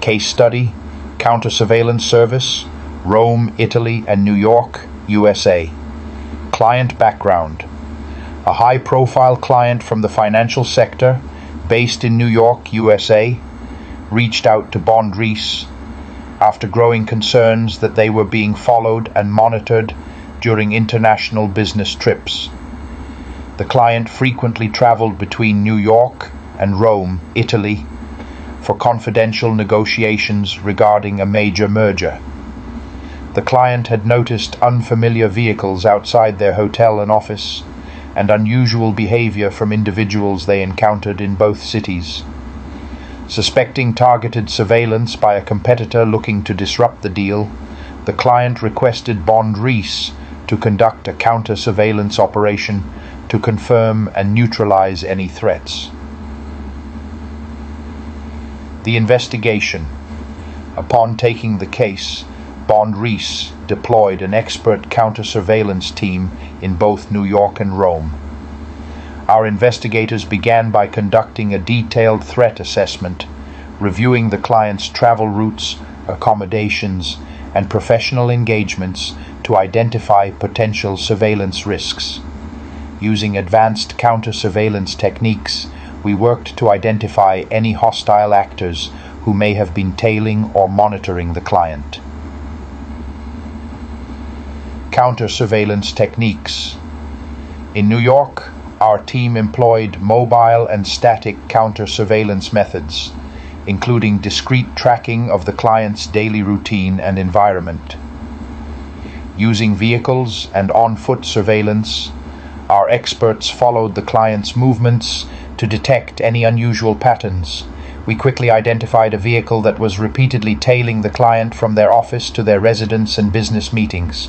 Case study: Counter-Surveillance Service, Rome, Italy, and New York, USA. Client background: a high-profile client from the financial sector, based in New York, USA, reached out to Bond Rees after growing concerns that they were being followed and monitored during international business trips. The client frequently traveled between New York and Rome, Italy, for confidential negotiations regarding a major merger. The client had noticed unfamiliar vehicles outside their hotel and office, and unusual behavior from individuals they encountered in both cities. Suspecting targeted surveillance by a competitor looking to disrupt the deal, the client requested Bond Rees to conduct a counter-surveillance operation to confirm and neutralize any threats. The investigation. Upon taking the case, Bond Rees deployed an expert counter-surveillance team in both New York and Rome. Our investigators began by conducting a detailed threat assessment, reviewing the client's travel routes, accommodations, and professional engagements to identify potential surveillance risks. Using advanced counter-surveillance techniques, we worked to identify any hostile actors who may have been tailing or monitoring the client. Counter-surveillance techniques. In New York, our team employed mobile and static counter-surveillance methods, including discrete tracking of the client's daily routine and environment. Using vehicles and on-foot surveillance, our experts followed the client's movements to detect any unusual patterns. We quickly identified a vehicle that was repeatedly tailing the client from their office to their residence and business meetings.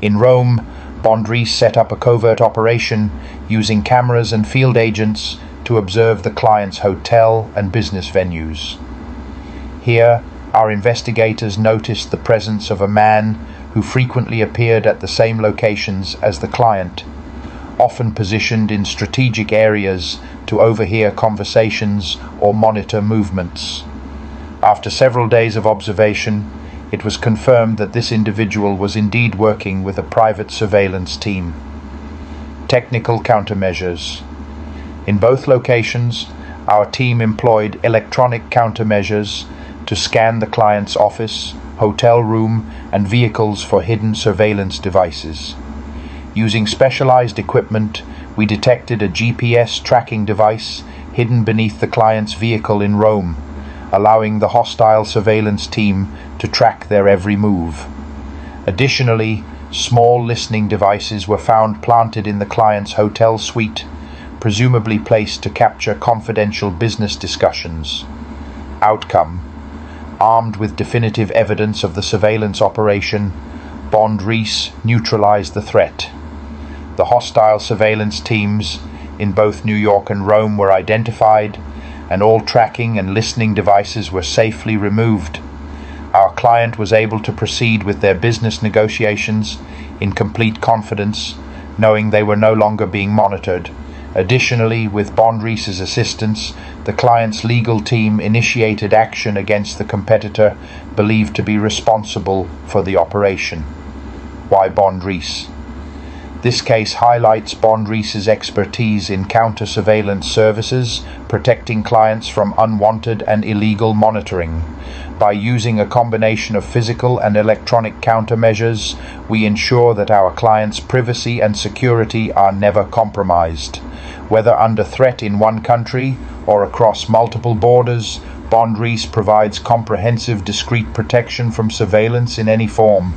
In Rome, Bond Rees set up a covert operation using cameras and field agents to observe the client's hotel and business venues. Here, our investigators noticed the presence of a man who frequently appeared at the same locations as the client, often positioned in strategic areas to overhear conversations or monitor movements. After several days of observation, it was confirmed that this individual was indeed working with a private surveillance team. Technical countermeasures. In both locations, our team employed electronic countermeasures to scan the client's office, hotel room, and vehicles for hidden surveillance devices. Using specialized equipment, we detected a GPS tracking device hidden beneath the client's vehicle in Rome, allowing the hostile surveillance team to track their every move. Additionally, small listening devices were found planted in the client's hotel suite, presumably placed to capture confidential business discussions. Outcome: armed with definitive evidence of the surveillance operation, Bond Rees neutralized the threat. The hostile surveillance teams in both New York and Rome were identified, and all tracking and listening devices were safely removed. Our client was able to proceed with their business negotiations in complete confidence, knowing they were no longer being monitored. Additionally, with Bond Rees' assistance, the client's legal team initiated action against the competitor believed to be responsible for the operation. Why Bond Rees? This case highlights Bond Rees' expertise in counter-surveillance services, protecting clients from unwanted and illegal monitoring. By using a combination of physical and electronic countermeasures, we ensure that our clients' privacy and security are never compromised. Whether under threat in one country or across multiple borders, Bond Rees provides comprehensive, discreet protection from surveillance in any form.